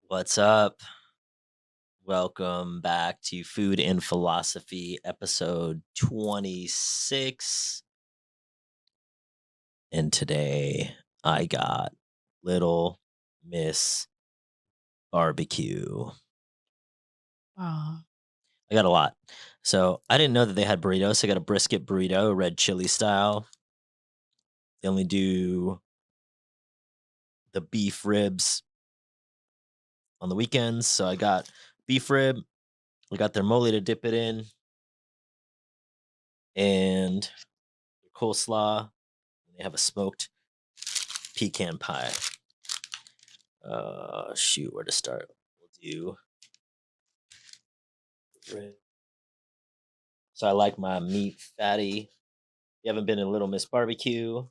What's up? Welcome back to Food and Philosophy, episode 26. And today I got Little Miss Barbecue. Aw. I got a lot. So I didn't know that they had burritos. I got a brisket burrito, red chili style. They only do the beef ribs on the weekends. So I got beef rib. We got their mole to dip it in. And coleslaw. They have a smoked pecan pie. Shoot, where to start? We'll do rib. So I like my meat fatty. If you haven't been in Little Miss Barbecue, if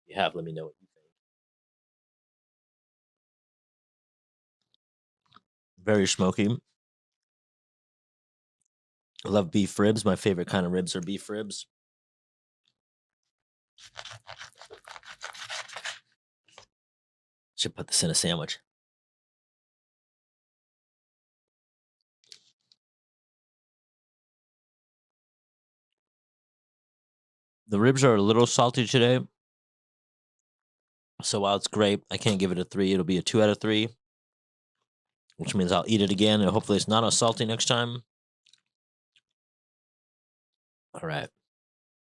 you have, let me know what you think. Very smoky. I love beef ribs. My favorite kind of ribs are beef ribs. Should put this in a sandwich. The ribs are a little salty today. So while it's great, I can't give it a 3. It'll be a 2 out of 3, which means I'll eat it again, and hopefully it's not as salty next time. All right.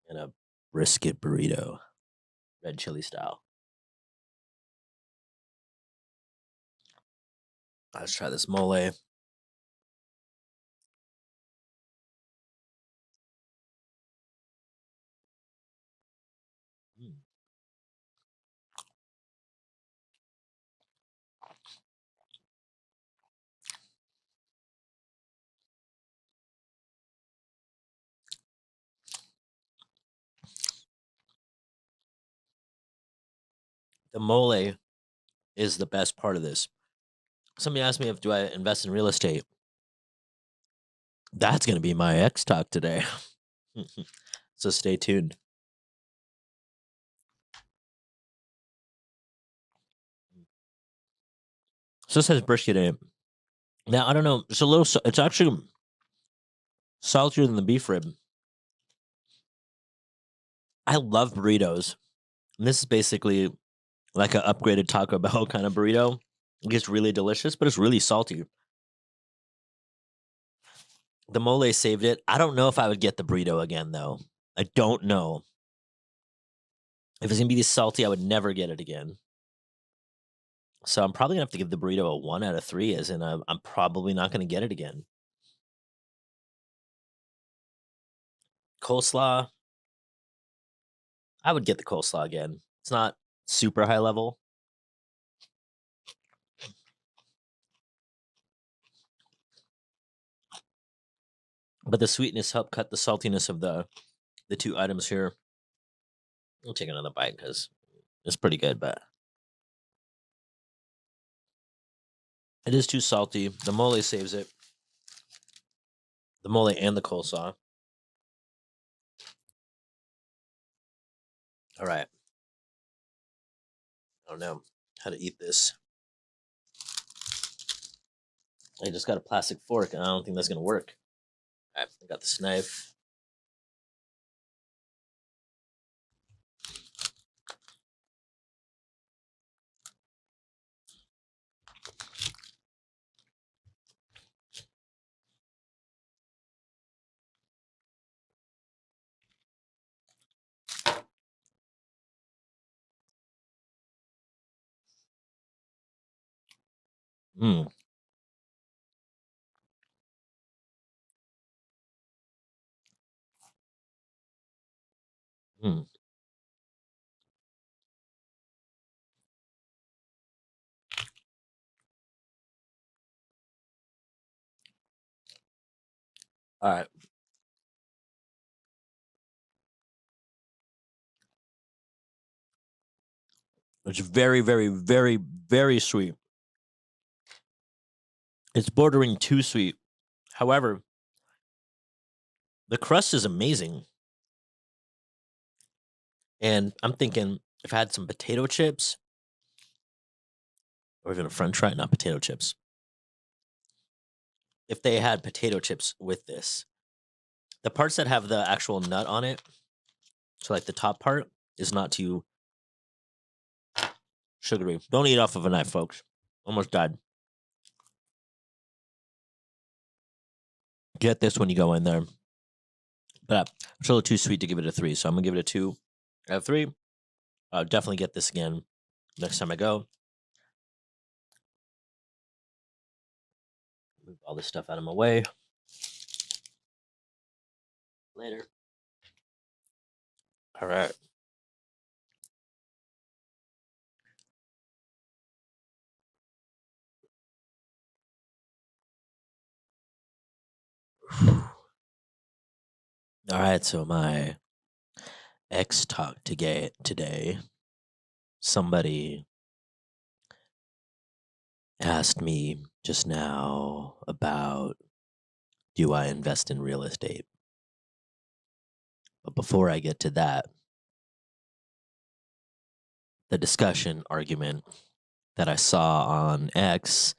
And a brisket burrito, red chili style. Let's try this mole. Mm. The mole is the best part of this. Somebody asked me if do I invest in real estate. That's going to be my X talk today. So stay tuned. So this has brisket in it. Now I don't know. It's a little. It's actually saltier than the beef rib. I love burritos, and this is basically like an upgraded Taco Bell kind of burrito. It gets really delicious, but it's really salty. The mole saved it. I don't know if I would get the burrito again, though. I don't know. If it's gonna be this salty, I would never get it again. So I'm probably gonna have to give the burrito a 1 out of 3, as in I'm probably not gonna get it again. Coleslaw, I would get the coleslaw again. It's not super high level. But the sweetness helped cut the saltiness of the two items here. I'll take another bite because it's pretty good, but it is too salty. The mole saves it. The mole and the coleslaw. All right. I don't know how to eat this. I just got a plastic fork, and I don't think that's gonna work. All right, I got this knife. Mm. Mm. All right. It's very, very, very, very sweet. It's bordering too sweet. However, the crust is amazing. And I'm thinking if I had some potato chips or even a French fry, not potato chips. If they had potato chips with this, the parts that have the actual nut on it, so like the top part, is not too sugary. Don't eat off of a knife, folks. Almost died. Get this when you go in there. But it's a little too sweet to give it a 3, so I'm gonna give it a 2 out of 3. I'll definitely get this again next time I go. Move all this stuff out of my way. Later. All right. All right, so my ex talk today. Somebody asked me just now about, do I invest in real estate? But before I get to that, the discussion argument that I saw on X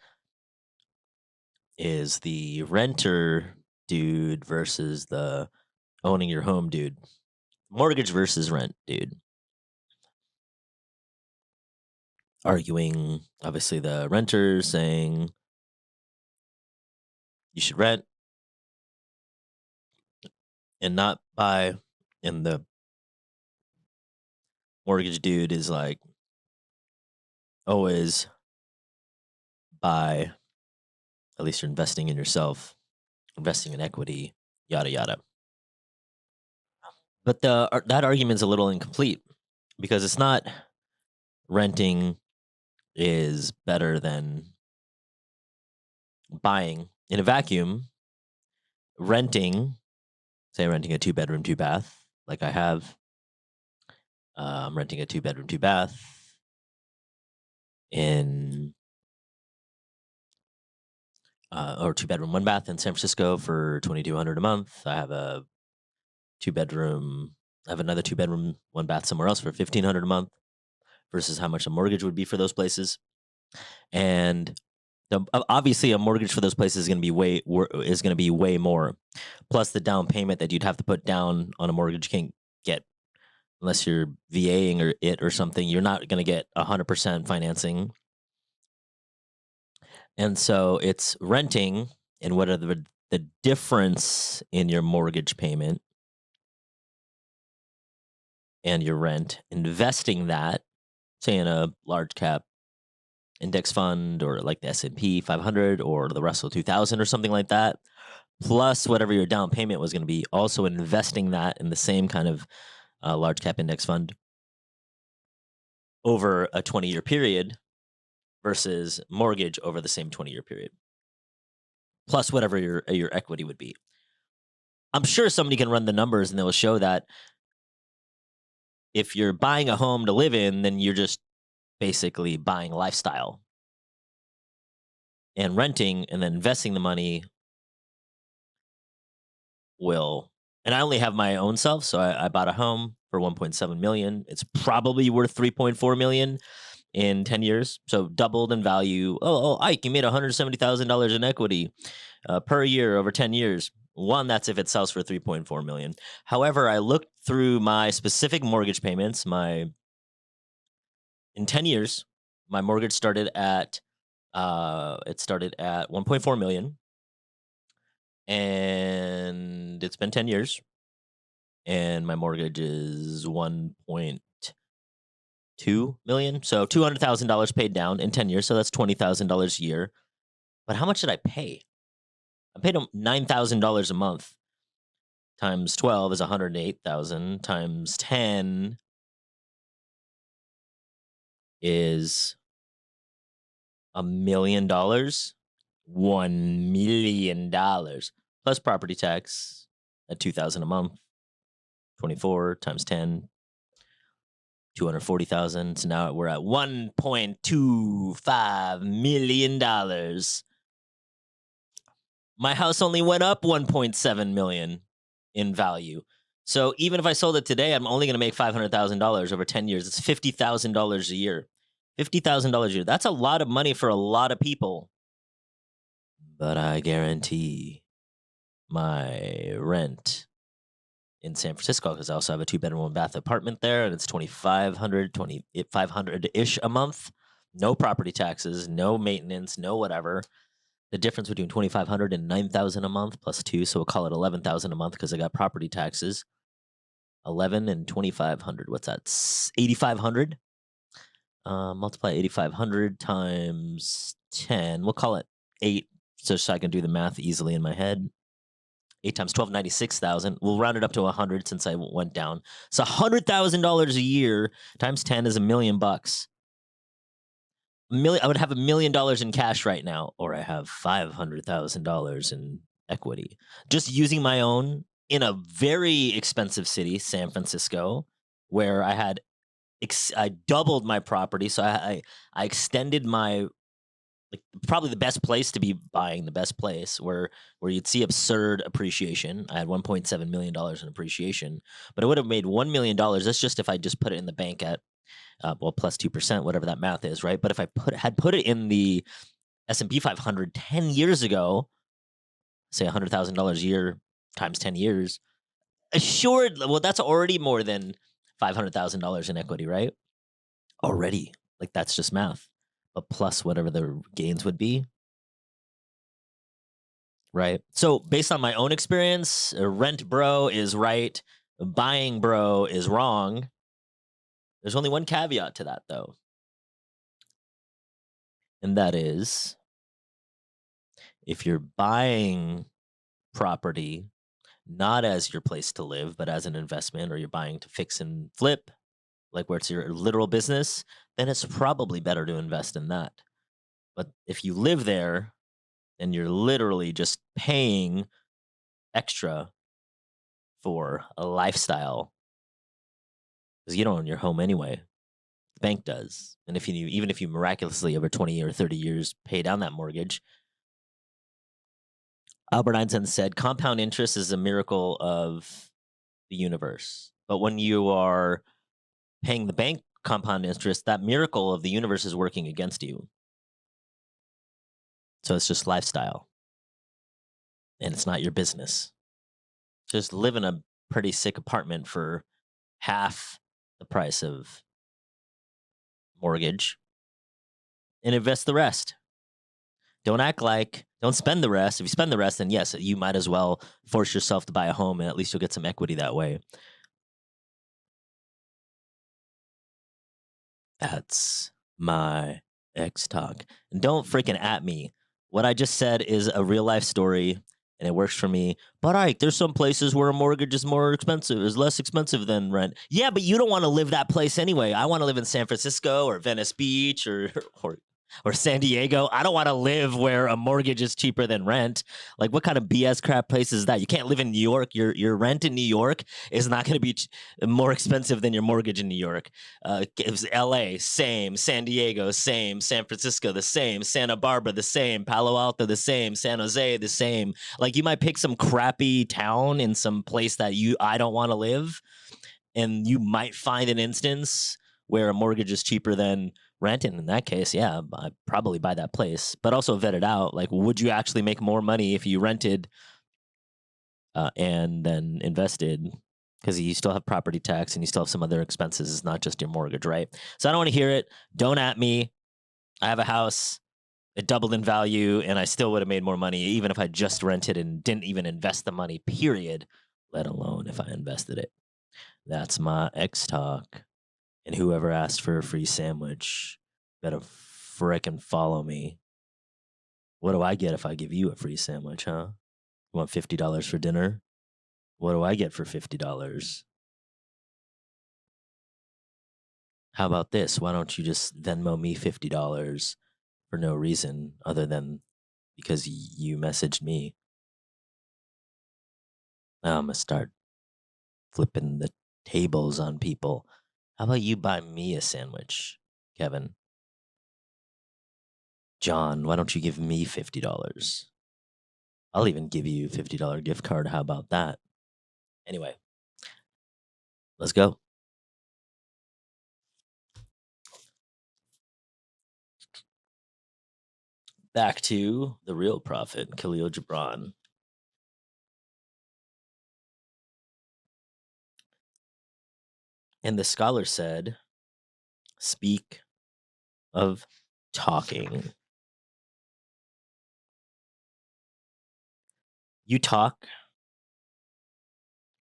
is the renter dude versus the owning your home dude. Mortgage versus rent dude. Arguing, obviously, the renter saying you should rent and not buy. And the mortgage dude is like, always buy. At least you're investing in yourself, investing in equity, yada yada. But that argument's a little incomplete because it's not renting is better than buying in a vacuum. Renting, say renting a 2-bedroom, 2-bath, like I have. I'm renting a 2-bedroom, 2-bath in or 2-bedroom, 1-bath in San Francisco for $2,200 a month. I have a 2-bedroom. I have another 2-bedroom, 1-bath somewhere else for $1,500 a month, versus how much a mortgage would be for those places. And obviously, a mortgage for those places is going to be way more. Plus, the down payment that you'd have to put down on a mortgage you can't get unless you're VAing or something. You're not going to get 100% financing. And so it's renting, and what are the difference in your mortgage payment and your rent, investing that, say in a large cap index fund or like the S&P 500 or the Russell 2000 or something like that, plus whatever your down payment was going to be, also investing that in the same kind of large cap index fund over a 20-year period versus mortgage over the same 20-year period, plus whatever your equity would be. I'm sure somebody can run the numbers and they will show that if you're buying a home to live in, then you're just basically buying a lifestyle. And renting and then investing the money will, and I only have my own self, so I bought a home for 1.7 million. It's probably worth 3.4 million in 10 years, so doubled in value. Oh, Ike, you made $170,000 in equity per year over 10 years. One, that's if it sells for 3.4 million. However, I looked through my specific mortgage payments. In 10 years, my mortgage started at 1.4 million, and it's been 10 years, and my mortgage is 1.2 million. So $200,000 paid down in 10 years. So that's $20,000 a year. But how much did I pay? I paid them $9,000 a month. Times 12 is 108,000. Times 10 is $1 million. $1 million plus property tax at $2,000 a month. 24 times 10, 240,000. So now we're at $1.25 million. My house only went up 1.7 million in value. So even if I sold it today, I'm only going to make $500,000 over 10 years. It's $50,000 a year. $50,000 a year. That's a lot of money for a lot of people. But I guarantee my rent in San Francisco, because I also have a 2-bedroom, 1-bath apartment there, and it's 2,500 ish a month. No property taxes, no maintenance, no whatever. The difference between 2,500 and 9,000 a month plus two, so we'll call it 11,000 a month because I got property taxes. 11 and 2,500. What's that? 8,500. Multiply 8,500 times 10. We'll call it 8, so I can do the math easily in my head. 8 times 12, 96,000. We'll round it up to 100 since I went down. So $100,000 a year times 10 is $1 million bucks. I would have $1 million in cash right now, or I have $500,000 in equity. Just using my own in a very expensive city, San Francisco, where I had I doubled my property, so I extended my, like, probably the best place to be buying, the best place where you'd see absurd appreciation. I had $1.7 million in appreciation, but I would have made $1 million. That's just if I just put it in the bank at plus 2%, whatever that math is, right? But if I had put it in the S&P 500 10 years ago, say $100,000 a year times 10 years, assured, well, that's already more than $500,000 in equity, right? Already, like, that's just math. But plus whatever the gains would be, right? So based on my own experience, rent bro is right, buying bro is wrong. There's only one caveat to that, though. And that is, if you're buying property not as your place to live, but as an investment, or you're buying to fix and flip, like where it's your literal business, then it's probably better to invest in that. But if you live there, then you're literally just paying extra for a lifestyle because you don't own your home anyway. The bank does. And even if you miraculously over 20 or 30 years pay down that mortgage, Albert Einstein said compound interest is a miracle of the universe. But when you are paying the bank compound interest, that miracle of the universe is working against you. So it's just lifestyle. And it's not your business. Just live in a pretty sick apartment for half the price of mortgage and invest the rest. Don't spend the rest. If you spend the rest, then yes, you might as well force yourself to buy a home, and at least you'll get some equity that way. That's my ex talk. And don't freaking at me. What I just said is a real life story and it works for me. But Ike, there's some places where a mortgage is more expensive, is less expensive than rent. Yeah, but you don't want to live that place anyway. I want to live in San Francisco or Venice Beach or San Diego. I don't want to live where a mortgage is cheaper than rent. Like, what kind of BS crap place is that? You can't live in New York. Your rent in New York is not going to be more expensive than your mortgage in New York. It was LA, same. San Diego, same. San Francisco, the same. Santa Barbara, the same. Palo Alto, the same. San Jose, the same. Like, you might pick some crappy town in some place that I don't want to live, and you might find an instance where a mortgage is cheaper than rent. And in that case, yeah, I'd probably buy that place, but also vet it out. Like, would you actually make more money if you rented and then invested? Because you still have property tax and you still have some other expenses. It's not just your mortgage, right? So I don't want to hear it. Don't at me. I have a house. It doubled in value, and I still would have made more money even if I just rented and didn't even invest the money, period, let alone if I invested it. That's my ex talk. And whoever asked for a free sandwich better frickin' follow me. What do I get if I give you a free sandwich, huh? You want $50 for dinner? What do I get for $50? How about this? Why don't you just Venmo me $50 for no reason other than because you messaged me? Now I'm going to start flipping the tables on people. How about you buy me a sandwich, Kevin? John, why don't you give me $50? I'll even give you a $50 gift card. How about that? Anyway, let's go. Back to the real prophet, Khalil Gibran. And the scholar said, speak of talking. You talk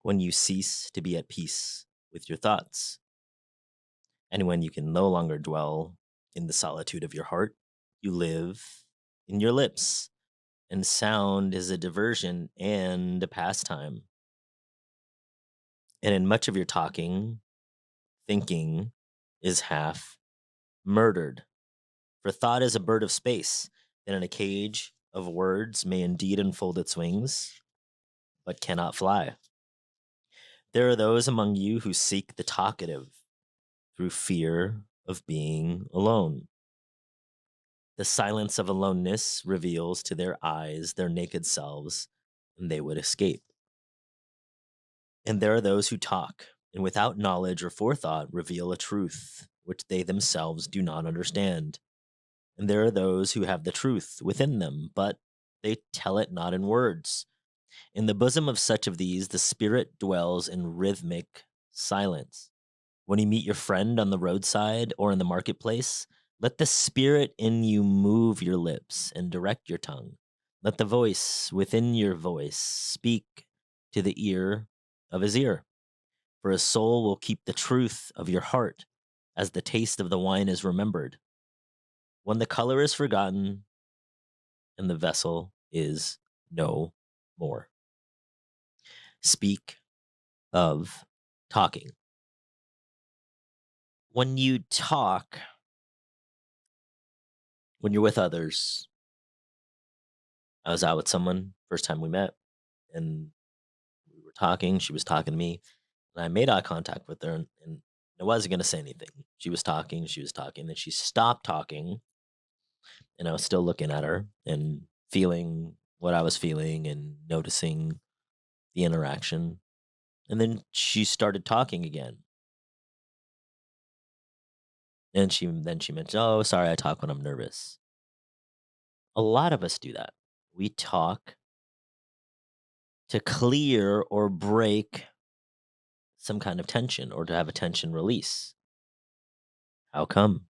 when you cease to be at peace with your thoughts, and when you can no longer dwell in the solitude of your heart, you live in your lips, and sound is a diversion and a pastime. And in much of your talking, thinking is half murdered. For thought is a bird of space that in a cage of words may indeed unfold its wings, but cannot fly. There are those among you who seek the talkative through fear of being alone. The silence of aloneness reveals to their eyes their naked selves, and they would escape. And there are those who talk, and without knowledge or forethought reveal a truth which they themselves do not understand. And there are those who have the truth within them, but they tell it not in words. In the bosom of such of these, the spirit dwells in rhythmic silence. When you meet your friend on the roadside or in the marketplace, let the spirit in you move your lips and direct your tongue. Let the voice within your voice speak to the ear of his ear. For his soul will keep the truth of your heart as the taste of the wine is remembered. When the color is forgotten and the vessel is no more. Speak of talking. When you talk, when you're with others, I was out with someone first time we met, and we were talking. She was talking to me, and I made eye contact with her, and I wasn't gonna say anything. She was talking, and she stopped talking, and I was still looking at her and feeling what I was feeling and noticing the interaction. And then she started talking again, and she mentioned, "Oh, sorry, I talk when I'm nervous." A lot of us do that. We talk to clear or break some kind of tension or to have a tension release. How come?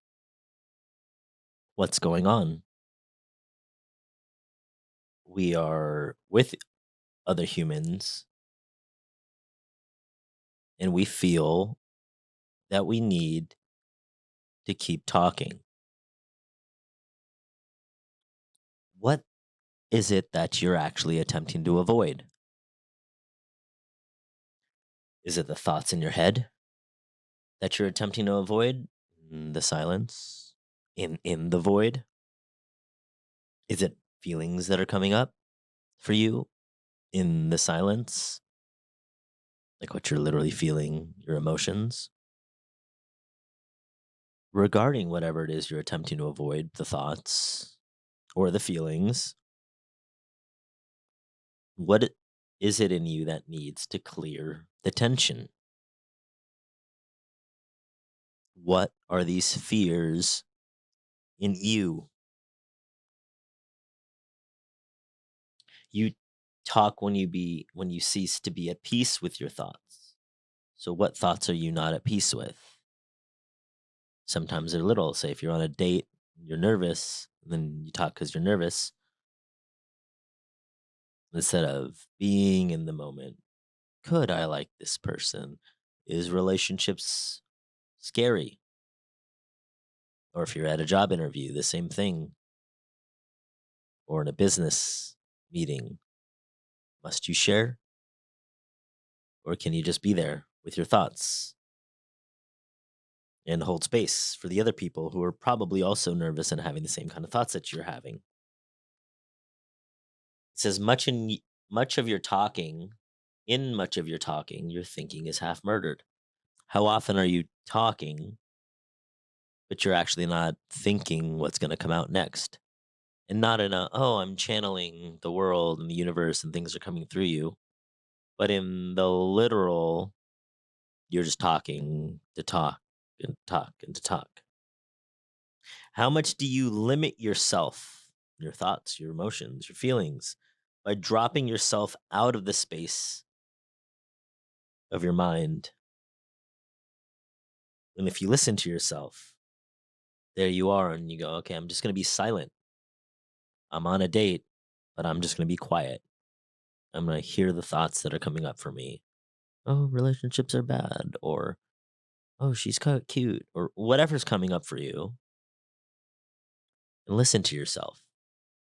What's going on? We are with other humans and we feel that we need to keep talking. What is it that you're actually attempting to avoid? Is it the thoughts in your head that you're attempting to avoid? The silence? In the void? Is it feelings that are coming up for you in the silence? Like what you're literally feeling, your emotions? Regarding whatever it is you're attempting to avoid, the thoughts or the feelings, what is it in you that needs to clear the tension? What are these fears in you? You talk when you cease to be at peace with your thoughts. So what thoughts are you not at peace with? Sometimes they're little. Say if you're on a date, you're nervous, then you talk because you're nervous instead of being in the moment. Could I like this person? Is relationships scary? Or if you're at a job interview, the same thing. Or in a business meeting, must you share? Or can you just be there with your thoughts and hold space for the other people who are probably also nervous and having the same kind of thoughts that you're having? It says much of your talking, in much of your talking, your thinking is half murdered. How often are you talking, but you're actually not thinking what's going to come out next? And not in a, oh, I'm channeling the world and the universe and things are coming through you, but in the literal, you're just talking to talk and talk and to talk. How much do you limit yourself your thoughts, your emotions, your feelings by dropping yourself out of the space of your mind. And if you listen to yourself, there you are, and you go, okay, I'm just going to be silent. I'm on a date, but I'm just going to be quiet. I'm going to hear the thoughts that are coming up for me. Oh, relationships are bad, or oh, she's cute, or whatever's coming up for you, and listen to yourself.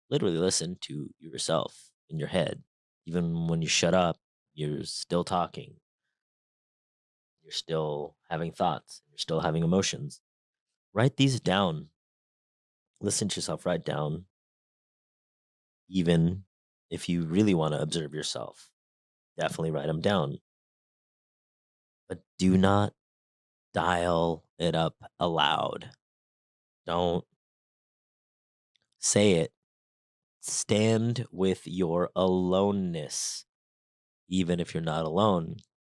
Literally listen to yourself in your head. Even when you shut up, you're still talking. You're still having thoughts. You're still having emotions. Write these down. Listen to yourself, write down, even if you really want to observe yourself. Definitely write them down. But do not dial it up aloud. Don't say it. Stand with your aloneness, even if you're not alone,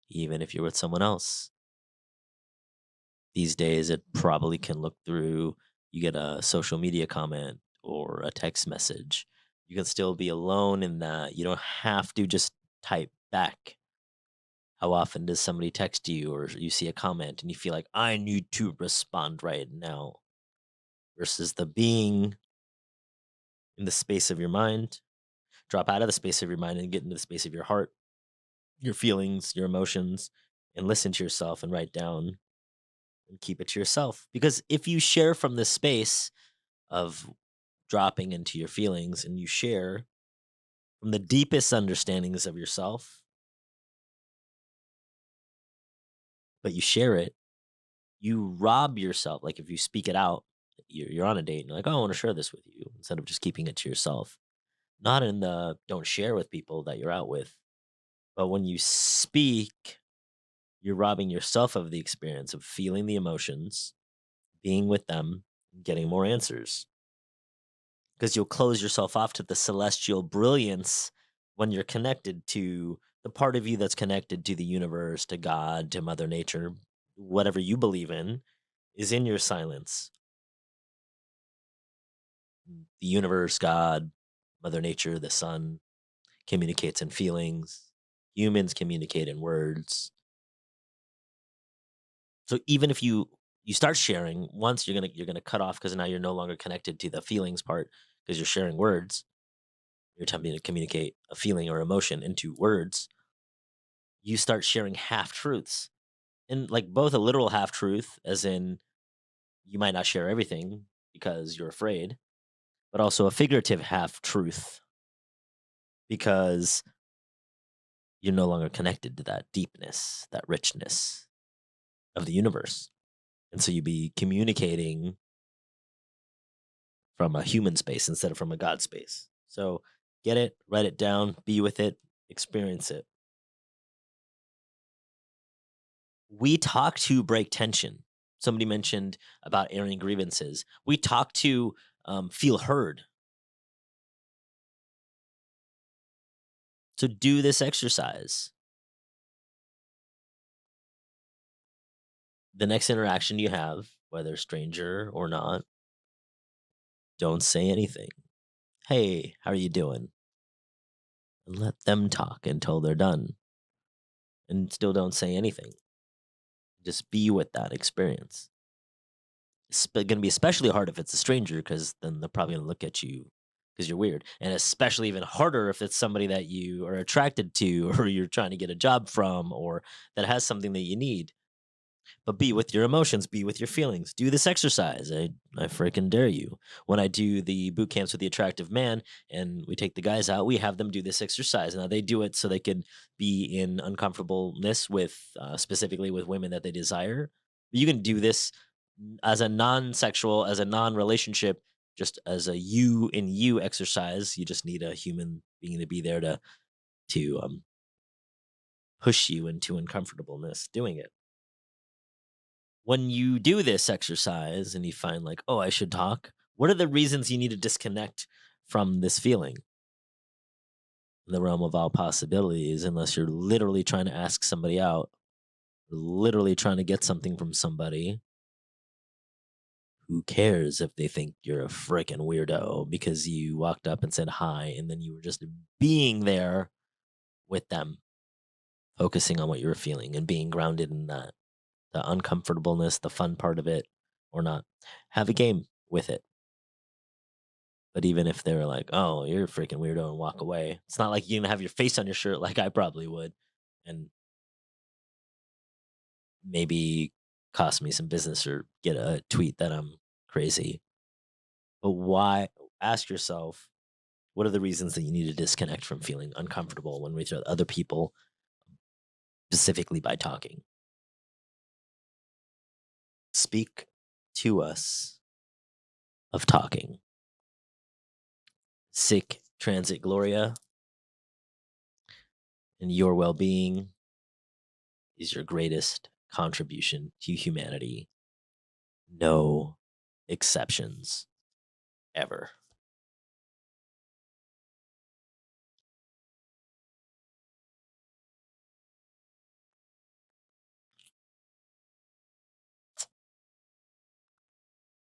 even if you're with someone else. These days, it probably can look through, you get a social media comment or a text message. You can still be alone in that. You don't have to just type back. How often does somebody text you or you see a comment and you feel like, I need to respond right now, versus the being in the space of your mind? Drop out of the space of your mind and get into the space of your heart, your feelings, your emotions, and listen to yourself and write down and keep it to yourself. Because if you share from this space of dropping into your feelings and you share from the deepest understandings of yourself, but you share it, you rob yourself. Like if you speak it out, you're on a date and you're like, oh, I want to share this with you, instead of just keeping it to yourself. Not in the don't share with people that you're out with, but when you speak, you're robbing yourself of the experience of feeling the emotions, being with them, getting more answers. Because you'll close yourself off to the celestial brilliance when you're connected to the part of you that's connected to the universe, to God, to Mother Nature, whatever you believe in is in your silence. The universe, God, Mother Nature, the sun communicates in feelings. Humans communicate in words. So even if you start sharing, once you're gonna cut off because now you're no longer connected to the feelings part because you're sharing words. You're attempting to communicate a feeling or emotion into words. You start sharing half truths, and like both a literal half truth, as in you might not share everything because you're afraid, but also a figurative half truth because you're no longer connected to that deepness, that richness of the universe. And so you be communicating from a human space instead of from a God space. So get it, write it down, be with it, experience it. We talk to break tension. Somebody mentioned about airing grievances. We talk to feel heard. So do this exercise. The next interaction you have, whether stranger or not, don't say anything. Hey, how are you doing? And let them talk until they're done. And still don't say anything. Just be with that experience. It's going to be especially hard if it's a stranger because then they're probably going to look at you because you're weird. And especially even harder if it's somebody that you are attracted to or you're trying to get a job from or that has something that you need. But be with your emotions, be with your feelings. Do this exercise. I freaking dare you. When I do the boot camps with the attractive man and we take the guys out, we have them do this exercise. Now they do it so they can be in uncomfortableness with specifically with women that they desire. You can do this as a non-sexual, as a non-relationship, just as a you in you exercise. You just need a human being to be there to push you into uncomfortableness doing it. When you do this exercise and you find like, oh, I should talk, what are the reasons you need to disconnect from this feeling? In the realm of all possibilities, unless you're literally trying to ask somebody out, literally trying to get something from somebody who cares if they think you're a freaking weirdo because you walked up and said hi and then you were just being there with them, focusing on what you were feeling and being grounded in that, the uncomfortableness, the fun part of it, or not. Have a game with it. But even if they were like, "Oh, you're a freaking weirdo," and walk away, it's not like you're gonna have your face on your shirt like I probably would, and maybe cost me some business or get a tweet that I'm crazy. But why? Ask yourself, what are the reasons that you need to disconnect from feeling uncomfortable when with other people, specifically by talking? Speak to us of talking. Sic transit gloria, and your well-being is your greatest contribution to humanity. No exceptions ever.